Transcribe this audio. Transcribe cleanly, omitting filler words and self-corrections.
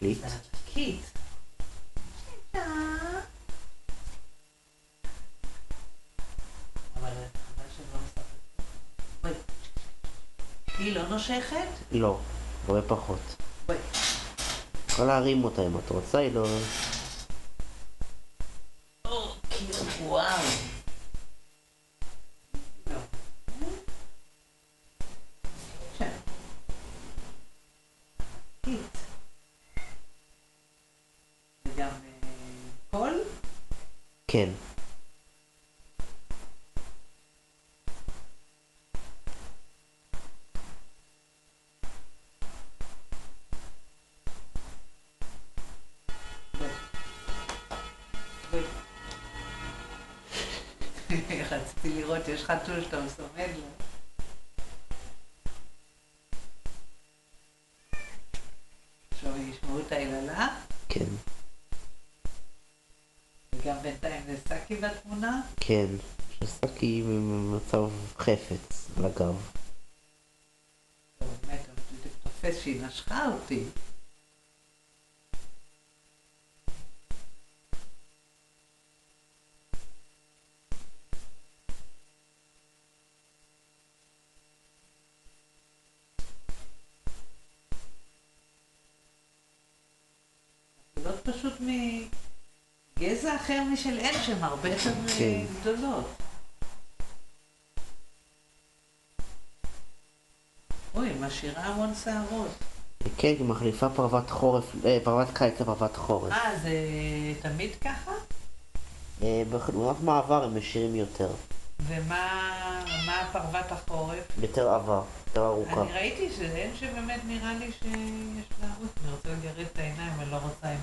להקליט. זה להקליט. אבל חבל שלא מסתכל. בואי. היא לא נושכת? לא, הרבה פחות. בואי. יכול להרים אותה אם את רוצה, היא לא... וואו. וגם קול? כן. רציתי לראות, יש חתול שאתה מסומד לו. עכשיו ישמעו את היללה? כן. וגם בינתיים זה סאקי בתמונה? כן. שסקי במצב חפץ על הגב. טוב, באמת, אבל תופס שהיא נשכה אותי. זה פשוט מגזע אחר משל אין שם, הרבה יותר כן. גדולות. אוי, משאירה המון שערות. כן, היא מחליפה פרוות חורף, פרוות קיץ לפרוות חורף. זה תמיד ככה? בחלונות מעבר הם משאירים יותר. ומה פרוות החורף? יותר עבה, יותר ארוכה. אני ראיתי שאין שבאמת נראה לי שיש לה ערוץ. אני רוצה לגרד את העיניים, אני לא רוצה עם